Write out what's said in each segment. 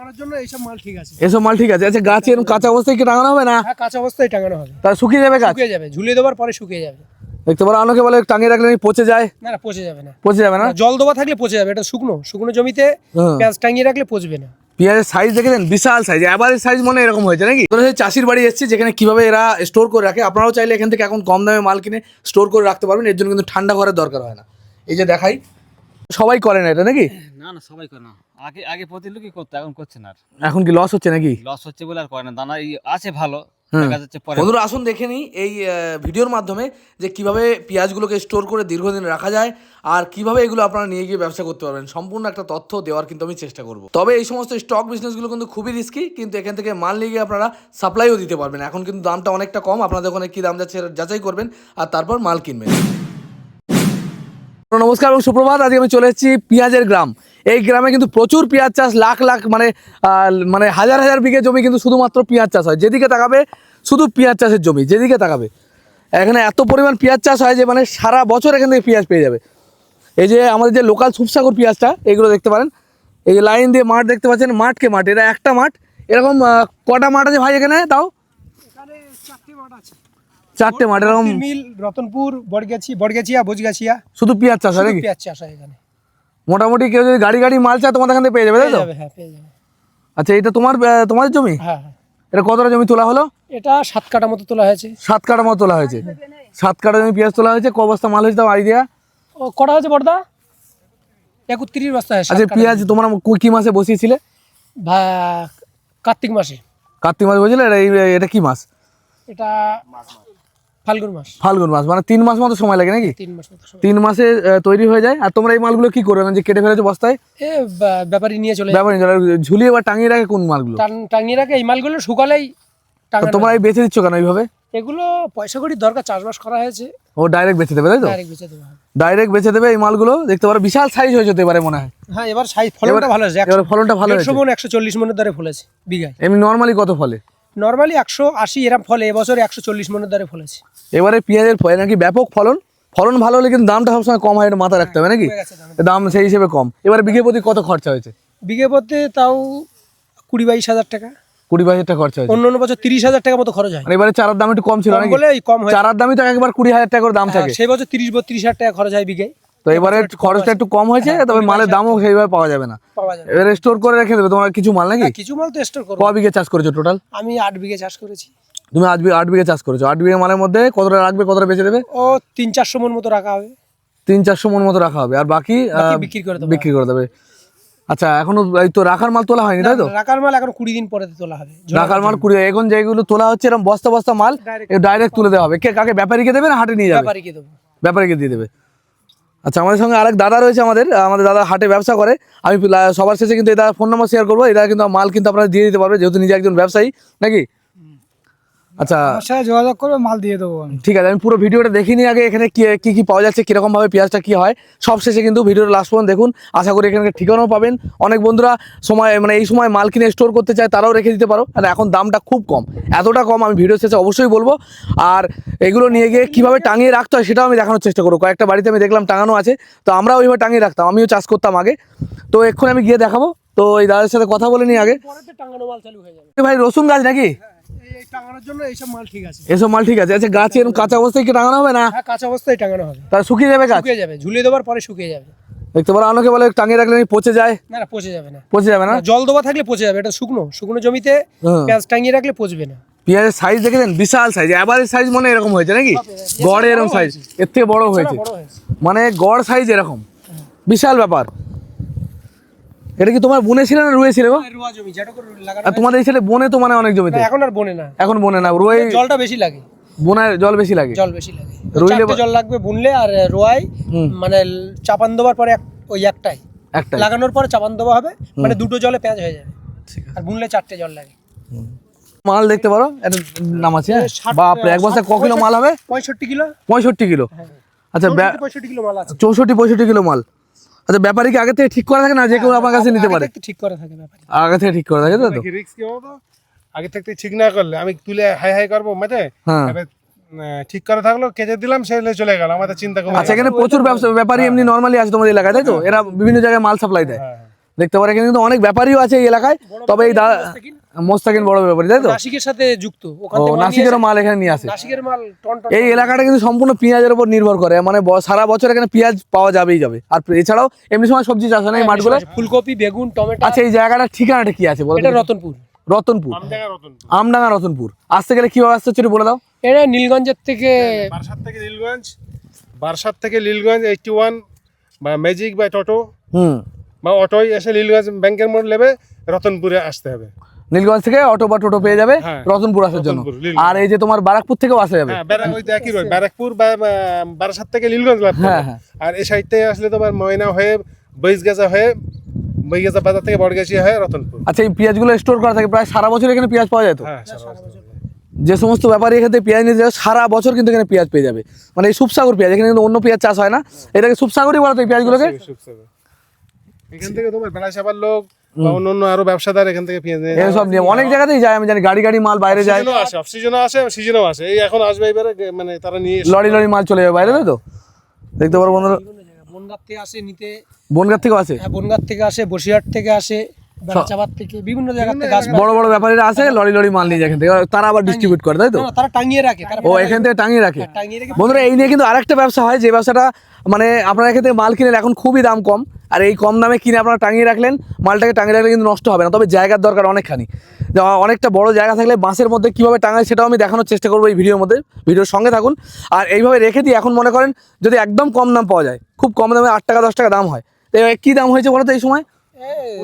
টাঙানোর জন্য এইসব মাল ঠিক আছে। এসব মাল ঠিক আছে। আচ্ছা গাছ এরকম কাঁচা অবস্থায় কি টাঙানো হবে না? হ্যাঁ কাঁচা অবস্থায় টাঙানো হবে। তাহলে শুকিয়ে যাবে গাছ? শুকিয়ে যাবে, ঝুলিয়ে দেওয়ার পরে শুকিয়ে যাবে। দেখতে পারো অনেকে বলে টাঙিয়ে রাখলে পচে যায়। না না পচে যাবে না। পচে যাবে না? জল দেওয়া থাকলে পচে যাবে, এটা শুকনো শুকনো জমিতে পেঁয়াজ টাঙিয়ে রাখলে পচবে না। পেঁয়াজের সাইজ দেখেছেন, বিশাল সাইজ, এভারেজ সাইজ মনে এরকম হয়েছে নাকি? চাষির বাড়ি এসেছে যেখানে কিভাবে এরা স্টোর করে রাখে। আপনারাও চাইলে এখান থেকে এখন কম দামে মাল কিনে স্টোর করে রাখতে পারবেন। এর জন্য কিন্তু ঠান্ডা ঘরের দরকার হয় না। এই যে দেখাই, সবাই করে না এটা নাকি? না না সবাই করে না। আগে প্রতি লোকই করতো, এখন করছে না। এখন কি লস হচ্ছে নাকি? লস হচ্ছে বলে আর করে না। দানা আছে ভালো, বন্ধুরা আসুন দেখে নিই এই ভিডিওর মাধ্যমে যে কিভাবে পেঁয়াজগুলোকে স্টোর করে দীর্ঘদিন রাখা যায় আর কিভাবে এগুলো আপনারা নিয়ে গিয়ে ব্যবসা করতে পারবেন। সম্পূর্ণ একটা তথ্য দেওয়ার কিন্তু আমি চেষ্টা করব। তবে এই সমস্ত স্টক বিজনেসগুলো কিন্তু খুবই রিস্কি, কিন্তু এখান থেকে মাল নিয়ে গিয়ে আপনারা সাপ্লাইও দিতে পারবেন। এখন কিন্তু দামটা অনেকটা কম, আপনাদের ওখানে কী দাম যাচ্ছে যাচাই করবেন আর তারপর মাল কিনবেন। নমস্কার এবং সুপ্রভাত। আজকে আমি চলে এসেছি পেঁয়াজের গ্রাম। এই গ্রামে কিন্তু প্রচুর পেঁয়াজ চাষ, লাখ লাখ মানে হাজার হাজার বিঘে জমি কিন্তু শুধুমাত্র পেঁয়াজ চাষ হয়। যেদিকে তাকাবে শুধু পেঁয়াজ চাষের জমি, যেদিকে তাকাবে এখানে এত পরিমাণ পেঁয়াজ চাষ হয় যে মানে সারা বছর এখান থেকে পেঁয়াজ পেয়ে যাবে। এই যে আমাদের যে লোকাল সুপসাগর পেঁয়াজটা, এগুলো দেখতে পারেন। এই যে লাইন দিয়ে মাঠ দেখতে পাচ্ছেন, মাঠকে মাঠ, এটা একটা মাঠ। এরকম কটা মাঠ আছে ভাই এখানে? তাও এখানে 4টে মাঠ আছে। 4টে মাঠ এরকম। মিল, রতনপুর, বড়গেছিয়া, বোজগাছিয়া, শুধু পেঁয়াজ চাষ হয় নাকি? পেঁয়াজ চাষ হয় এখানে। মোটামুটি কেউ যদি গাড়ি গাড়ি মাল চায় তোমাদের এখান থেকে পেয়ে যাবে, তাই তো? হ্যাঁ পেয়ে যাবে। আচ্ছা এটা তোমাদের জমি? হ্যাঁ। এটা কতটা জমি তোলা হলো? এটা 7 কাঠা মতো তোলা হয়েছে। 7 কাঠা মতো তোলা হয়েছে। 7 কাঠা জমি পেঁয়াজ তোলা হয়েছে। ক বস্তা মাল হয়েছে তাও আইডিয়া? ও কটা হয়েছে বড়দা? 31 বস্তা হয়েছে। আচ্ছা পেঁয়াজ তোমরা কি মাসে বসিয়েছিলে? কার্তিক মাসে। কার্তিক মাস বলছিলে? এটা কি মাস? এটা ফাল্গুন মাস। ফাল্গুন মাস, মানে 3 মাস মতো সময় লাগে নাকি? 3 মাস মতো সময়। 3 মাসে তৈরি হয়ে যায়। আর তোমরা এই মালগুলো কি করবে, মানে যে কেটে ফেলেছো বস্তায়? ব্যাপারী নিয়ে চলে যায়। ব্যাপারী ঝুলিয়ে বা টাঙিয়ে রাখে কোন মালগুলো? টাঙিয়ে রাখে। এই মালগুলো শুকালেই টাঙানো। তোমরা এই বেচে দিচ্ছ কেন এইভাবে? এগুলো পয়সা কড়ি দরকার, চাষবাস করা হয়েছে। ও ডাইরেক্ট বেচে দেবে, তাই তো? ডাইরেক্ট বেচে দেবে। ডাইরেক্ট বেচে দেবে। এই মালগুলো দেখতে পারো বিশাল সাইজ হয়ে যেতে পারে মনে হয়। হ্যাঁ এবার সাইজ, ফলনটা ভালো হয়েছে। এবার ফলনটা ভালো হয়েছে। 100 মণ 140 মণের দরে ফলেছে বিঘায়। এমনি নরমালি কত ফলে? নরমালি 180 এরকম ফলে, এবছর 140 মণের দরে ফলেছে। এবারে পেঁয়াজের নাকি ব্যাপক ফলন। ফলন ভালো হলে কিন্তু দামটা সবসময় কম হয়, এটা মাথায় রাখতে হবে নাকি? দাম সেই হিসেবে কম। এবারে বিঘে প্রতি কত খরচা হয়েছে? বিঘে প্রতি তাও 20-22 হাজার টাকা। 20-22 টাকা খরচা হয়েছে। অন্য বছর 30,000 টাকা মতো খরচ হয়। এবারে চারার দাম একটু কম ছিল নাকি? কম হয়। চারার দামই তো একবার 20,000 টাকা করে দাম থাকে। সেই বছর 30-32 হাজার টাকা খরচ হয় বিঘায়। তো এবারে খরচটা একটু কম হয়েছে, তবে মালের দামও সেইভাবে পাওয়া যাবে না। এবারে স্টোর করে রেখে দেবে তোমরা কিছু মাল নাকি? কিছু মাল তো স্টোর করব। ক বিঘে চাষ করেছো টোটাল? আমি 8 বিঘে চাষ করেছি। তুমি 8 বিঘে চাষ করেছো। 8 বিঘে মালের মধ্যে কতটা রাখবে, কতটা বেচে দেবে? ও 300-400 মণ মতো রাখা হবে। 300-400 মণ মতো রাখা হবে, আর বাকি বিক্রি করে দেবে। আচ্ছা এখনো এই তো রাখার মাল তোলা হয়নি, তাই তো? রাখার মাল এখন 20 দিন পরে তোলা হবে। রাখার মাল 20, এখন যেগুলো তোলা হচ্ছে এরকম বস্তা বস্তা মাল ডাইরেক্ট তুলে দেওয়া হবে। কাকে, ব্যাপারীকে দেবে না হাটে নিয়ে যাবে? ব্যাপারীকে দেবো। ব্যাপারীকে দিয়ে দেবে। আচ্ছা আমাদের সঙ্গে আরেক দাদা রয়েছে, আমাদের দাদা হাটে ব্যবসা করে। আমি সবার শেষে কিন্তু এই দাদা ফোন নাম্বার শেয়ার করবো। এটা কিন্তু মাল কিন্তু আপনারা দিয়ে দিতে পারবে, যেহেতু নিজে একজন ব্যবসায়ী নাকি? আচ্ছা আমার সাথে যোগাযোগ করবে, মাল দিয়ে দেবো। ঠিক আছে, আমি পুরো ভিডিওটা দেখিনি আগে। এখানে কি কি পাওয়া যাচ্ছে, কিরকম ভাবে পেঁয়াজটা কি হয়, সব শেষে কিন্তু ভিডিওটা লাস্ট পর্যন্ত দেখুন। আশা করি এখানে ঠিকানাও পাবেন। অনেক বন্ধুরা এই সময় মাল কিনে স্টোর করতে চায়, তারাও রেখে দিতে পারো। আর এখন দামটা খুব কম, এতটা কম আমি ভিডিও শেষে অবশ্যই বলবো। আর এগুলো নিয়ে গিয়ে কীভাবে টাঙিয়ে রাখতে হয় সেটাও আমি দেখানোর চেষ্টা করবো। কয়েকটা বাড়িতে আমি দেখলাম টাঙানো আছে, তো আমরা ওইভাবে টাঙিয়ে রাখতাম, আমিও চাষ করতাম আগে। তো এক্ষুনি আমি গিয়ে দেখাবো। তো এই দাদার সাথে কথা বলে নিই আগে। ভাই রসুন গাছ নাকি? টাঙানোর জন্য এইসব মাল ঠিক আছে। এসব মাল ঠিক আছে। আচ্ছা গাছ এরকম কাঁচা অবস্থায় কি টাঙানো হবে না? হ্যাঁ কাঁচা অবস্থায় টাঙানো হবে। তাহলে শুকিয়ে যাবে গাছ? শুকিয়ে যাবে, ঝুলিয়ে দেওয়ার পরে শুকিয়ে যাবে। দেখতে পারো অনেকে বলে টাঙিয়ে রাখলে পচে যায়। না না পচে যাবে না। পচে যাবে না? জল দেওয়া থাকলে পচে যাবে, এটা শুকনো শুকনো জমিতে পেঁয়াজ টাঙিয়ে রাখলে পচবে না। পেঁয়াজের সাইজ দেখেছেন, বিশাল সাইজ, এভারেজ সাইজ মনে এরকম হয়েছে নাকি? গড়ে এরকম সাইজ, এর থেকে বড় হয়েছে, মানে গড় সাইজ এরকম, বিশাল ব্যাপার। এটা কি তোমার বনে ছিল না রুয়ে ছিল? আর তোমাদের এই ছেলে বনে তো মানে অনেক জমিতে। এখন আর বনে না। এখন বনে না, রুয়ে জলটা বেশি লাগে। বোনায় জল বেশি লাগে। জল বেশি লাগে, রুইলে জল লাগবে বুনলে। আর রোয়াই মানে চাপান দেওয়ার পরে ওই একটাই লাগানোর পরে চাপান দেওয়া হবে, মানে দুটো জলে পেঁয়াজ হয়ে যাবে। আর বুনলে 4টে জল লাগে। মাল দেখতে পারো, এটা নাম আছে। বাপরে, এক বস্তা ক কিলো মাল হবে? 65 কিলো। 65 কিলো? আচ্ছা 65 কিলো মাল আছে। 64-65 কিলো মাল। আচ্ছা ব্যাপারী কি আগে থেকে ঠিক করা থাকে না, যে কেউ আপনার কাছে নিতে পারে? ঠিক করা থাকে ব্যাপারী, আগে থেকে ঠিক করা থাকে। তো রিস্ক কি হবে, আগে থেকে ঠিক না করলে আমি তুলে হাই হাই করবো মাঠে, ঠিক করে থাকলো কেটে দিলাম, সে চলে গেল, আমাদের চিন্তা করবো। আচ্ছা এখানে প্রচুর ব্যাপারী এমনি নরমালি আছে তোমাদের এলাকায়, তাই তো? এরা বিভিন্ন জায়গায় মাল সাপ্লাই দেয়, দেখতে পারে এখানে কিন্তু অনেক ব্যাপারীও আছে এই এলাকায়, তবে এই দাদা মোস্তাকিন বড় ব্যাপারী, তাই তো? নাসিকের সাথে যুক্ত, ওখান ও থেকে মাল নিয়ে নাসিকেরও মাল এখানে নিয়ে আসে। আসে। নাসিকের মাল টন টন। এই এলাকাটা কিন্তু সম্পূর্ণ পেঁয়াজের উপর নির্ভর করে, মানে সারা বছর এখানে পেঁয়াজ পাওয়া যাবেই যাবে। আর এছাড়াও এমনি সময় সবজি চাষ হয় না এই মাঠগুলো। ফুলকপি, বেগুন, টমেটো। আচ্ছা, এই জায়গাটার ঠিকানাটা কি আছে বলো? এটা রতনপুর। রতনপুর, আমডাঙ্গা রতনপুর। আমডাঙ্গা রতনপুর। আসতে গেলে কিভাবে আসতে হচ্ছে একটু বলে দাও। এটা নীলগঞ্জের থেকে বারাসাত থেকে নীলগঞ্জ, বারাসাত থেকে নীলগঞ্জ 81 বা ম্যাজিক বা টোটো বা অটোয় এসে নীলগঞ্জ ব্যাংকের মোড় নেবে, রতনপুরে আসতে হবে। নীলগঞ্জ থেকে অটো বা টোটো পেয়ে যাবে হ্যাঁ, রতনপুর আসার জন্য। রতনপুর, নীলগঞ্জ। আর এই যে তোমার বারাকপুর থেকেও আসা যাবে। হ্যাঁ, ওই তো একই রোড, ব্যারাকপুর বা বারাসাত থেকে নীলগঞ্জ লাগবে। হ্যাঁ, হ্যাঁ। আর এই সাইড থেকে আসলে তোমার ময়না হয়ে বইসগাছা হয়ে বইগাছা বাজার থেকে বড়গাছি হয়ে রতনপুর। আচ্ছা, এই পেঁয়াজগুলো স্টোর করা থাকে প্রায় সারা বছর এখানে পেঁয়াজ পাওয়া যায় তো? হ্যাঁ, সারা বছর। যে সমস্ত ব্যাপারী এখান থেকে পেঁয়াজ নিতে যায় সারা বছর কিন্তু এখানে পেঁয়াজ পেয়ে যাবে। মানে এই সুপসাগর পেঁয়াজ, এখানে কিন্তু অন্য পেঁয়াজ চাষ হয় না, এটাকে সুপসাগরই বলা তো এই পেঁয়াজগুলোকে। এখান থেকে তোমার বেড়াচাপার লোক বা অন্য আরো ব্যবসাদার এখান থেকে পেঁয়াজ নিয়ে এসব নিয়ে অনেক জায়গাতেই যায়, আমি জানি গাড়ি গাড়ি মাল বাইরে যায়, সিজনও আসে, অফ সিজনও আসে, সিজনও আসে। এই এখন আসবে এবারে, মানে তারা নিয়ে এসে লরি লরি মাল চলে যাবে বাইরে, তাই তো? দেখতে পারো বন্ধুরা, বনগাঁ থেকে আসে নিতে। বনগাঁ থেকেও আসে, হ্যাঁ, বনগাঁ থেকে আসে, বসিরহাট থেকে আসে, বেড়াচাপাত থেকে, বিভিন্ন জায়গা থেকে আসে। বড় বড় ব্যাপারীরা আসে, লরি লরি মাল নিয়ে যায় এখান থেকে, তারা আবার ডিস্ট্রিবিউট করে, তাই তো? না, তারা টাঙিয়ে রাখে। তারা ও এখান থেকে টাঙিয়ে রাখে। টাঙিয়ে রেখে বন্ধুরা, এই নিয়ে কিন্তু আরেকটা ব্যবসা হয়, যে ব্যবসাটা মানে আপনারা এখান থেকে মাল কিনেন, এখন খুবই দাম কম, আর এই কম দামে কিনে আপনারা টাঙিয়ে রাখলেন, মালটাকে টাঙিয়ে রাখলে কিন্তু নষ্ট হবে না, তবে জায়গার দরকার অনেকখানি। অনেকটা বড় জায়গা থাকলে বাঁশের মধ্যে কীভাবে টাঙায় সেটাও আমি দেখানোর চেষ্টা করবো এই ভিডিওর মধ্যে, ভিডিওর সঙ্গে থাকুন। আর এইভাবে রেখে দিয়ে এখন মনে করেন যদি একদম কম দাম পাওয়া যায়, খুব কম দামে 8 টাকা 10 টাকা দাম হয়, তো কী দাম হয়েছে বলো তো এই সময়?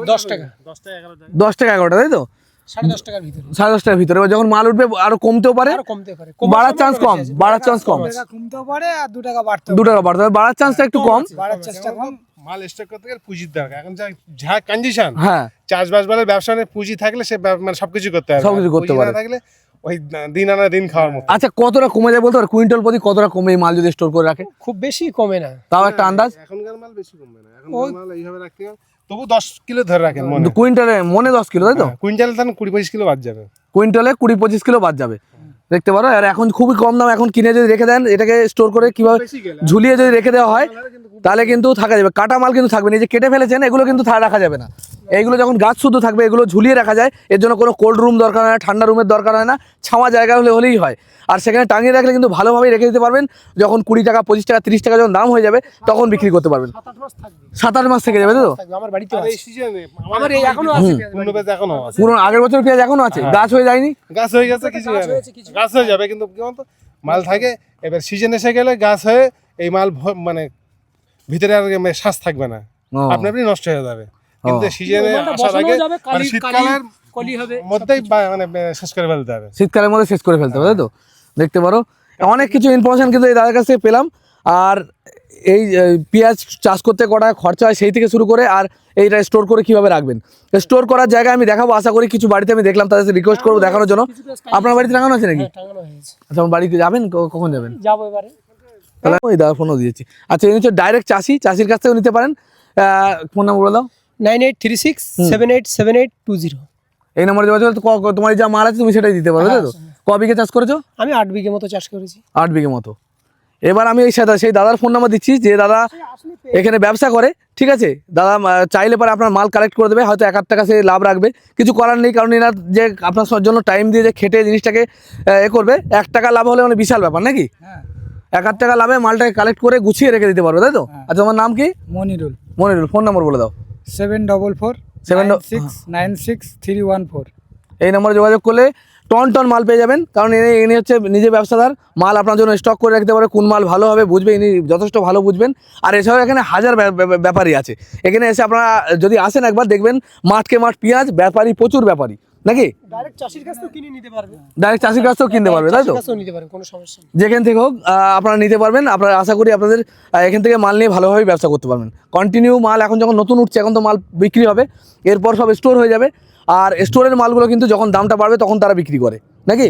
10 টাকা, 10 টাকা 11 টাকা 10 টাকা 11 টাকা, তাই তো? 10.5 টাকার ভিতরে। 10.5 টাকার ভিতরে। এবার যখন মাল উঠবে আরো কমতেও পারে, আরো কমতে পারে, বাড়ার চান্স কম, বাড়ার চান্স কম, কমতেও পারে আর 2 টাকা বাড়তে 2 টাকা বাড়তে হবে, বাড়ার চান্সটা একটু কম। বাড়ার চেষ্টা কম। মাল স্টক করতে গেলে পুঁজির দরকার। এখন যা কন্ডিশন, হ্যাঁ, চাষবাস বলে ব্যবসা নিয়ে পুঁজি থাকলে সে মানে সবকিছু করতে পারবে, সবকিছু করতে পুঁজি না পারে। থাকলে ওই দিন আনা দিন খাওয়ার মতো। আচ্ছা, কতটা কমে যায় বলতে পারো? কুইন্টাল প্রতি কতটা কমে এই মাল যদি স্টোর করে রাখে? খুব বেশি কমে না, তাও একটা আন্দাজ। এখনকার মাল বেশি কমবে না, এখনকার মাল এইভাবে রাখতে হবে, তবু 10 কিলো ধরে রাখেন মনে। কুইন্টালে মনে 10 কিলো, তাই তো? কুইন্টাল তখন 20-25 কিলো বাদ যাবে। কুইন্টালে 20-25 কিলো বাদ যাবে, দেখতে পারো। আর এখন খুবই কম দাম, এখন কিনে যদি রেখে দেন, এটাকে স্টোর করে কিভাবে ঝুলিয়ে যদি রেখে দেওয়া হয়, তাহলে কিন্তু থাকা যাবে। কাটা মাল কিন্তু থাকবে না, এই যে কেটে ফেলেছেন এগুলো কিন্তু রাখা যাবে না। এইগুলো যখন গাছ শুদ্ধ থাকবে এগুলো ঝুলিয়ে রাখা যায়, এর জন্য কোনো কোল্ড রুম দরকার হয় না, ঠান্ডা রুমের দরকার হয় না, ছাওয়া জায়গা হলেই হয়। আর সেখানে টাঙিয়ে রাখলে কিন্তু ভালোভাবেই রেখে দিতে পারবেন, যখন 20 টাকা 25 টাকা 30 টাকা যখন দাম হয়ে যাবে তখন বিক্রি করতে পারবেন। 7-8 মাস থাকবে। 7-8 মাস থেকে যাবে, তাই তো? আমার বাড়িতে আর আছে। এই সিজনে আমার এই এখনো আছে পেঁয়াজ পূর্ণ পেঁয়াজ এখনো আছে। পুরো আগের বছর পেঁয়াজ এখনো আছে, গাছ হয়ে যায়নি। গাছ হয়ে গেছে, কিছু গাছ হয়ে যাবে, কিন্তু কি বলতো মাল থাকে, এবার সিজন এসে গেলে গাছ হয়ে এই মাল মানে ভিতরে আর শ্বাস থাকবে না, ও। আপনি নষ্ট হয়ে যাবে। কিন্তু সিজনে মালটা আসার বসানো আগে যাবে, মানে কালি শীতকালের কলি হবে। মধ্যেই মানে শেষ করে ফেলতে হবে। শীতকালের মধ্যে শেষ করে ফেলতে হবে, তাই তো? দেখতে পারো অনেক কিছু ইনফরমেশন কিন্তু এই দাদার কাছ থেকে পেলাম। আর এই পেঁয়াজ চাষ করতে কটা খরচা হয় সেই থেকে শুরু করে, আর এইটা স্টোর করে কিভাবে রাখবেন, স্টোর করার জায়গা আমি দেখাবো আশা করি। কিছু বাড়িতে আমি দেখলাম, তাদের রিকোয়েস্ট করবো দেখানোর জন্য। আপনার বাড়িতে লাগানো আছে নাকি? টাঙানো হয়েছে। আচ্ছা, আমার বাড়িতে যাবেন, কখন যাবেন? যাবো এবারে। তাহলে ওই দাদা ফোনও দিয়েছি। আচ্ছা, এই হচ্ছে ডাইরেক্ট চাষির কাছ থেকেও নিতে পারেন। ফোন নাম্বার বলে দাও। 9836787820। এই নম্বরে যোগাযোগ করলে তোমার যা মাল আছে তুমি সেটাই দিতে পারবে, তাই তো? ক বিঘে চাষ করেছো? আমি 8 বিঘে মতো চাষ করেছি। 8 বিঘে মতো। এবার আমি সেই দাদার ফোন নাম্বার দিচ্ছি, যে দাদা এখানে ব্যবসা করে, ঠিক আছে? দাদা চাইলে পরে আপনার মাল কালেক্ট করে দেবে, হয়তো 1-8 টাকা সে লাভ রাখবে, কিছু করার নেই, কারণ এনার যে আপনার জন্য টাইম দিয়ে যে খেটে জিনিসটাকে করবে, 1 টাকা লাভ হলে মানে বিশাল ব্যাপার নাকি? 1-8 টাকা লাভে মালটাকে কালেক্ট করে গুছিয়ে রেখে দিতে পারবে, তাই তো? আচ্ছা, তোমার নাম কি? মনিরুল। মনিরুল। ফোন নাম্বার বলে দাও। 7446963114। এই নম্বরে যোগাযোগ করলে টন মাল পেয়ে যাবেন, কারণ ইনি হচ্ছে নিজে ব্যবসাদার, মাল আপনার জন্য স্টক করে রাখতে পারে, কোন মাল ভালো হবে বুঝবে, ইনি যথেষ্ট ভালো বুঝবেন। আর এছাড়াও এখানে হাজার ব্যাপারী আছে, এখানে এসে আপনারা যদি আসেন একবার দেখবেন মাঠকে মাঠ পেঁয়াজ, ব্যাপারী প্রচুর ব্যাপারী নাকি? ডাইরেক্ট চাষির কাছ থেকে কিনে নিতে পারবে, ডাইরেক্ট চাষির কাছ থেকেও কিনতে পারবে, তাই তো? চাষির কাছেও নিতে পারবে, কোনো সমস্যা নেই। যেখান থেকে হোক আপনারা নিতে পারবেন। আপনারা আশা করি আপনাদের এখান থেকে মাল নিয়ে ভালোভাবে ব্যবসা করতে পারবেন। কন্টিনিউ মাল এখন যখন নতুন উঠছে, এখন তো মাল বিক্রি হবে, এরপর সব স্টোর হয়ে যাবে। আর স্টোরের মালগুলো কিন্তু যখন দামটা বাড়বে তখন তারা বিক্রি করে নাকি?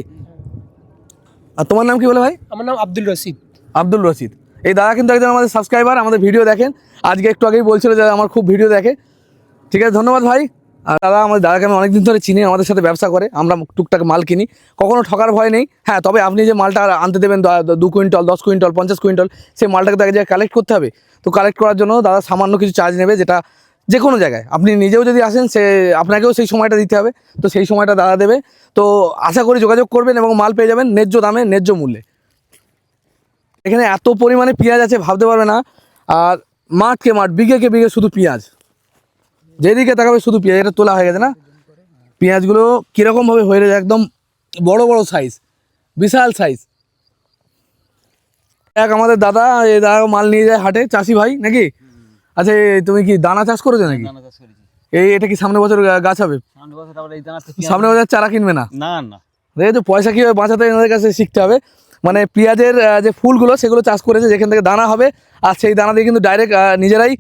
আর তোমার নাম কি বলে ভাই? আমার নাম আব্দুল রশিদ। আব্দুল রশিদ। এই দাদা কিন্তু একজন আমাদের সাবস্ক্রাইবার, আমাদের ভিডিও দেখেন, আজকে একটু আগেই বলছিল যে আমার খুব ভিডিও দেখে। ঠিক আছে, ধন্যবাদ ভাই। আর দাদা, আমাদের দাদাকে আমি অনেকদিন ধরে চিনি, আমাদের সাথে ব্যবসা করে, আমরা টুকটাক মাল কিনি, কখনো ঠকার ভয় নেই। হ্যাঁ, তবে আপনি যে মালটা আনতে দেবেন 2 কুইন্টাল 10 কুইন্টাল 50 কুইন্টাল, সেই মালটাকে তাকে যে কালেক্ট করতে হবে, তো কালেক্ট করার জন্য দাদা সামান্য কিছু চার্জ নেবে, যেটা যে কোনো জায়গায় আপনি নিজেও যদি আসেন সে আপনাকেও সেই সময়টা দিতে হবে, তো সেই সময়টা দাদা দেবে। তো আশা করি যোগাযোগ করবেন এবং মাল পেয়ে যাবেন ন্যায্য দামে ন্যায্য মূল্যে। এখানে এত পরিমাণে পেঁয়াজ আছে ভাবতে পারবে না, আর মাঠকে মাঠ বিঘেকে বিঘে শুধু পেঁয়াজ, যেদিকে তাকাবে শুধু পেঁয়াজ। এটা তোলা হয়ে গেছে না, পেঁয়াজগুলো কীরকমভাবে হয়ে গেছে, একদম বড় বড় সাইজ, বিশাল সাইজ। এক আমাদের দাদা, এই দাদা মাল নিয়ে যায় হাটে, চাষি ভাই নাকি? আচ্ছা তুমি কি দানা চাষ করেছো নাকি? দানা চাষ করেছি। এটা কি সামনে বছর গাছ হবে? সামনে বছর আবার এই দানা থেকে সামনে বছর চারা কিনবে না? না না, দেখেছো পয়সা কীভাবে বাঁচাতে এনাদের কাছে শিখতে হবে। মানে পেঁয়াজের যে ফুলগুলো সেগুলো চাষ করেছে, যেখান থেকে দানা হবে, আর সেই দানা দিয়ে কিন্তু ডাইরেক্ট নিজেরাই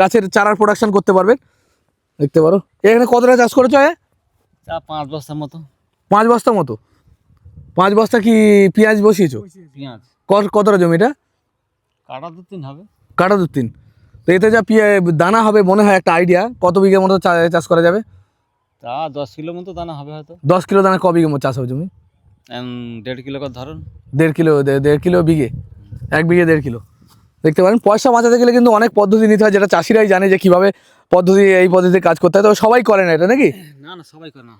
গাছের চারার প্রোডাকশন করতে পারবেন। দেখতে পারো এখানে কতটা চাষ করেছো? 5 বস্তার মতো। 5 বস্তা মতো? 5 বস্তা কি পেঁয়াজ বসিয়েছো? পেঁয়াজ কতটা জমিটা? কাটা 2-3 হবে। কাটা 2-3। তো এতে যা দানা হবে মনে হয় একটা আইডিয়া, কত বিঘের মতো চাষ করা যাবে? তা 10 কিলো মতো দানা হবে হয়তো। 10 কিলো দানা ক বিঘের মতো চাষ হবে জমি? 1.5 কিলো করে ধরুন। 1.5 কিলো বিঘে, 1 বিঘে 1.5 কিলো। দেখতে পারেন পয়সা বাঁচাতে গেলে কিন্তু অনেক পদ্ধতি নিতে হয়, যেটা চাষিরাই জানে যে কীভাবে এই পদ্ধতিতে কাজ করতে হয়। তবে সবাই করে না এটা নাকি? না না, সবাই করে না।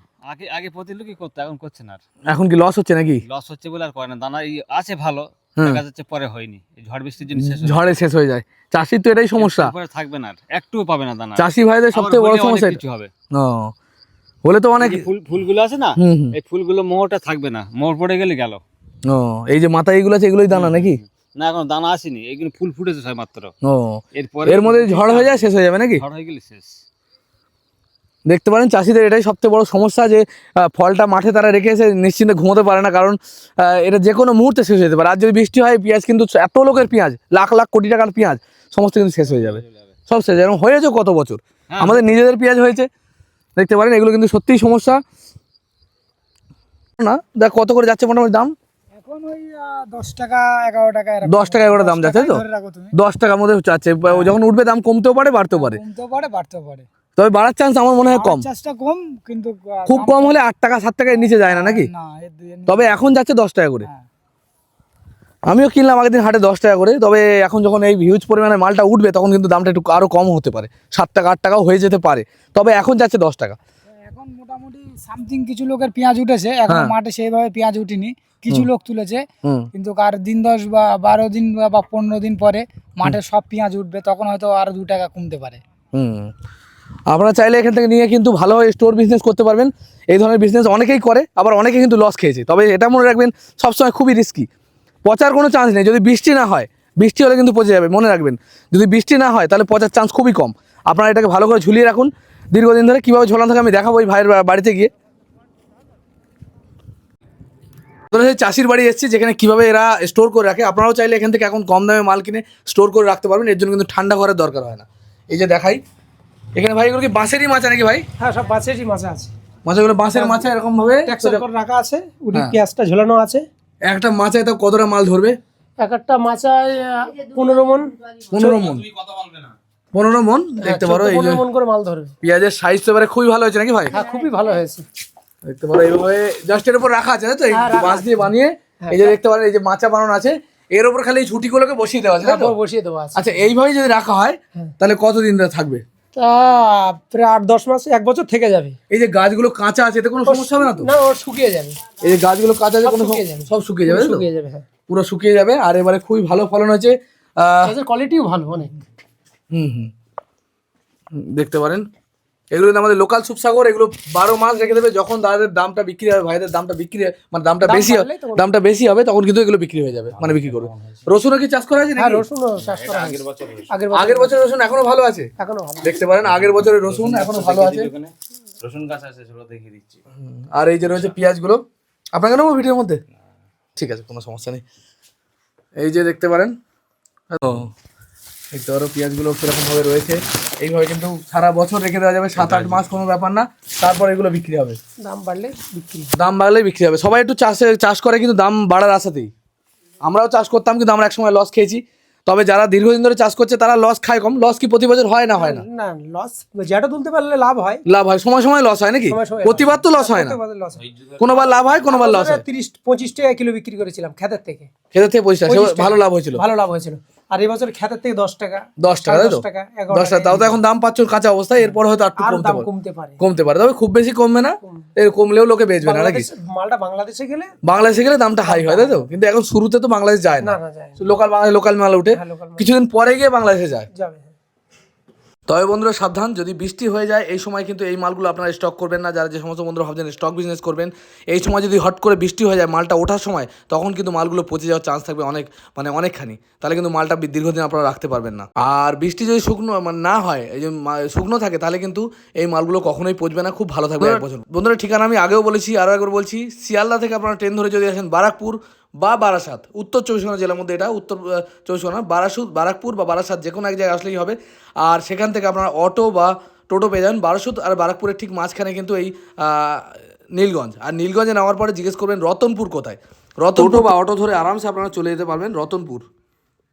আগে প্রতি লোকই করতো, এখন করছে না। আর এখন কি লস হচ্ছে নাকি? লস হচ্ছে বলে আর করে না। দানা আছে ভালো, দেখা যাচ্ছে পরে হয়নি, এই ঝড় বৃষ্টির জন্য শেষ ঝড়ে শেষ হয়ে যায়। চাষির তো এটাই সমস্যা, পরে থাকবে না, আর একটুও পাবে না দানা। চাষি ভাইদের সবথেকে বড় সমস্যা কিছু হবে। হলে তো অনেক ফুলগুলো আছে না, এই ফুলগুলো মোহরটা থাকবে না, মোহর পড়ে গেলে গেল। এই যে মাথায় এগুলো আছে এগুলোই দানা নাকি? না এখন দানা আসেনি, এইগুলো ফুল ফুটেছে সব মাত্র। এরপরে এর মধ্যে ঝড় হয়ে যায় শেষ হয়ে যাবে নাকি? ঝড় হয়ে গেলে শেষ। দেখতে পারেন চাষিদের এটাই সবথেকে বড় সমস্যা, যে ফলটা মাঠে তারা রেখে এসে নিশ্চিন্তে ঘুমোতে পারে না, কারণ এটা যে কোনো মুহূর্তে শেষ হয়ে যেতে পারে। আর যদি বৃষ্টি হয় পেঁয়াজ কিন্তু এত লোকের পেঁয়াজ, লাখ লাখ কোটি টাকার পেঁয়াজ সমস্ত কিন্তু শেষ হয়ে যাবে, সব শেষ। এরকম হয়েছে কত বছর, আমাদের নিজেদের পেঁয়াজ হয়েছে। দেখতে পারেন এগুলো কিন্তু সত্যিই সমস্যা না। দেখ কত করে যাচ্ছে মোটামুটি দাম? এখন ওই 10 টাকা 11 টাকা, 10 টাকা 11 দাম যাচ্ছে তো? 10 টাকার মধ্যে যাচ্ছে। যখন উঠবে দাম কমতেও পারে বাড়তেও পারে। কমতেও পারে বাড়তেও পারে, তবে বাড়ার চান্স আমার মনে হয় কম। চাষটা কম, কিন্তু খুব কম হলে 8 টাকা 7 টাকার নিচে যায় না নাকি? না, এর নিচে তবে এখন যাচ্ছে 10 টাকা করে। হ্যাঁ। আমিও কিনলাম আগের দিন হাটে 10 টাকা করে। তবে এখন যখন এই হিউজ পরিমাণে মালটা উঠবে তখন কিন্তু দামটা একটু আরও কম হতে পারে, 7 টাকা 8 টাকাও হয়ে যেতে পারে। তবে এখন যাচ্ছে 10 টাকা। এখন মোটামুটি সামথিং কিছু লোকের পেঁয়াজ উঠেছে, এখন মাঠে সেইভাবে পেঁয়াজ উঠিনি, কিছু লোক তুলেছে। কিন্তু কার দিন 10 বা 12 দিন বা 15 দিন পরে মাঠে সব পেঁয়াজ উঠবে, তখন হয়তো আরো 2 টাকা কমতে পারে। আপনারা চাইলে এখান থেকে নিয়ে কিন্তু ভালোভাবে স্টোর বিজনেস করতে পারবেন। এই ধরনের বিজনেস অনেকেই করে, আবার অনেকে কিন্তু লস খেয়েছে। তবে এটা মনে রাখবেন সবসময় খুবই রিস্কি, পচার কোনো চান্স নেই। যদি বৃষ্টি না হয়, বৃষ্টি হলে কিন্তু পচে যাবে, মনে রাখবেন। যদি বৃষ্টি না হয় তাহলে পচার চান্স খুবই কম। আপনারা এটাকে ভালো করে ঝুলিয়ে রাখুন দীর্ঘদিন ধরে। কীভাবে ঝোলানো থাকে আমি দেখাবো ওই ভাইয়ের বাড়িতে গিয়ে। চাষির বাড়ি এসেছি, যেখানে কিভাবে এরা স্টোর করে রাখে। আপনারাও চাইলে এখান থেকে এখন কম দামে মাল কিনে স্টোর করে রাখতে পারবেন। এর জন্য কিন্তু ঠান্ডা ঘরের দরকার হয় না। এই যে দেখাই এখানে ভাই, এগুলো কি বাঁশেরই মাচা নাকি ভাই? হ্যাঁ, সব বাঁশেরই মাছা আছে। মাছাগুলো বাঁশের মাচা এরকম ভাবে ট্যাক্সর করে রাখা আছে, উঠে পেঁয়াজটা ঝোলানো আছে। একটা মাচায় তো কতটা মাল ধরবে? এক একটা মাচায় 15 মণ। 15 মণ? 15 মণ দেখতে পারো। এই যে 15 মণ করে মাল ধরবে। পেঁয়াজের সাইজ তো এবারে খুবই ভালো হয়েছে নাকি ভাই? হ্যাঁ, খুবই ভালো হয়েছে। দেখতে পারো এইভাবে জাস্ট এর উপর রাখা আছে, তাই তো? এই বাঁশ দিয়ে বানিয়ে এই যে দেখতে পারেন এই যে মাচা বানানো আছে, এর উপর খালি এই ঝুঁটিগুলোকে বসিয়ে দেওয়া আছে, তাই তো? বসিয়ে দেওয়া আছে। আচ্ছা, এইভাবে যদি রাখা হয় তাহলে কতদিন থাকবে? তা প্রায় 8-10 মাস, 1 বছর থেকে যাবে। এই যে গাছগুলো কাঁচা আছে এতে কোনো সমস্যা হবে না তো? না, ও শুকিয়ে যাবে। এই যে গাছগুলো কাঁচা আছে, কোনো সব শুকিয়ে যাবে, তাই তো? শুকিয়ে যাবে, হ্যাঁ। পুরো শুকিয়ে যাবে। আর এবারে খুবই ভালো ফলন হয়েছে। এদের কোয়ালিটিও ভালো অনেক। দেখতে পারেন এগুলো কিন্তু আমাদের লোকাল সুপসাগর। এগুলো 12 মাস রেখে দেবে। যখন তাদের দামটা বিক্রি হবে, ভাইদের দামটা বিক্রি মানে দামটা বেশি হবে তখন কিন্তু এগুলো বিক্রি হয়ে যাবে, মানে বিক্রি করবে। রসুনও কি চাষ করা আছে? হ্যাঁ, রসুনও চাষ করা আছে। আগের বছর রসুন এখনো ভালো আছে, এখনো ভালো। দেখতে পারেন আগের বছরের রসুন এখনো ভালো আছে। রসুন গাছ আছে, সেগুলো দেখিয়ে দিচ্ছি। আর এই যে রয়েছে পেঁয়াজগুলো, আপনাকে নেবো ভিডিওর মধ্যে? ঠিক আছে, কোনো সমস্যা নেই। এই যে দেখতে পারেন, দেখতে পারো পেঁয়াজগুলো কিরকমভাবে রয়েছে। এইভাবে কিন্তু সারা বছর রেখে দেওয়া যাবে, 7-8 মাস, কোনো ব্যাপার না। তারপর এগুলো বিক্রি হবে, দাম বাড়লে বিক্রি। দাম বাড়লেই বিক্রি হবে। সবাই একটু চাষ করে কিন্তু দাম বাড়ার আশাতেই। আমরাও চাষ করতাম, কিন্তু আমরা একসময় লস খেয়েছি। তবে যারা দীর্ঘদিন ধরে চাষ করছে তারা লস খায় কম। লস কি প্রতি বছর হয় না? হয় না, না, লস যেটা তুলতে পারলে লাভ হয়। লাভ হয়, সময় সময় লস হয় নাকি? প্রতিবার তো লস হয় না, কোনোবার লাভ হয়, কোনোবার লস হয়। 30-25 টাকা কিলো বিক্রি করেছিলাম ক্ষেতের থেকে। ক্ষেতের থেকে 25 টাকা, ভালো লাভ হয়েছিল। ভালো লাভ হয়েছিল। আর এই বছর খেতের থেকে 10 টাকা 10 টাকা, তাই তো? 10 টাকা 10 টাকা, তাও তো এখন দাম পাচ্ছ কাঁচা অবস্থায়, এরপর হয়তো একটু আর কমতে দাম পারে, কমতে পারে। কমতে পারে, তবে খুব বেশি কমবে না, এর কমলেও লোকে বেচবে না নাকি? মালটা বাংলাদেশে গেলে বাংলাদেশে গেলে দামটা হাই হয়, তাই তো? কিন্তু এখন শুরুতে তো বাংলাদেশ যায় না, না না যায় না। লোকাল লোকাল মাল উঠে হ্যাঁ, local মাল। কিছুদিন পরে গিয়ে বাংলাদেশে যায়। যাবে। তবে বন্ধুরা সাবধান, যদি বৃষ্টি হয়ে যায় এই সময় কিন্তু এই মালগুলো আপনারা স্টক করবেন না। যারা যে সমস্ত বন্ধুরা ভাবছেন স্টক বিজনেস করবেন, এই সময় যদি হট করে বৃষ্টি হয়ে যায় মালটা ওঠার সময়, তখন কিন্তু মালগুলো পচে যাওয়ার চান্স থাকবে অনেকখানি, তাহলে কিন্তু মালটা দীর্ঘদিন আপনারা রাখতে পারবেন না। আর বৃষ্টি যদি শুকনো না হয়, এই যে শুকনো থাকে, তাহলে কিন্তু এই মালগুলো কখনোই পচবে না, খুব ভালো থাকবে এক বছর। বন্ধুরা ঠিকানা আমি আগেও বলেছি, আরও একবার বলছি, শিয়ালদা থেকে আপনারা ট্রেন ধরে যদি আসেন বারাকপুর বা বারাসাত, উত্তর 24 পরগনা জেলার মধ্যে, এটা উত্তর 24 পরগনা, বারাকপুর বা বারাসাত যে কোনো এক জায়গায় আসলেই হবে। আর সেখান থেকে আপনারা অটো বা টোটো পেয়ে যাবেন। বারাসুত আর বারাকপুরের ঠিক মাঝখানে কিন্তু এই নীলগঞ্জ, আর নীলগঞ্জে নামার পরে জিজ্ঞেস করবেন রতনপুর কোথায়, টোটো বা অটো ধরে আরামসে আপনারা চলে যেতে পারবেন রতনপুর।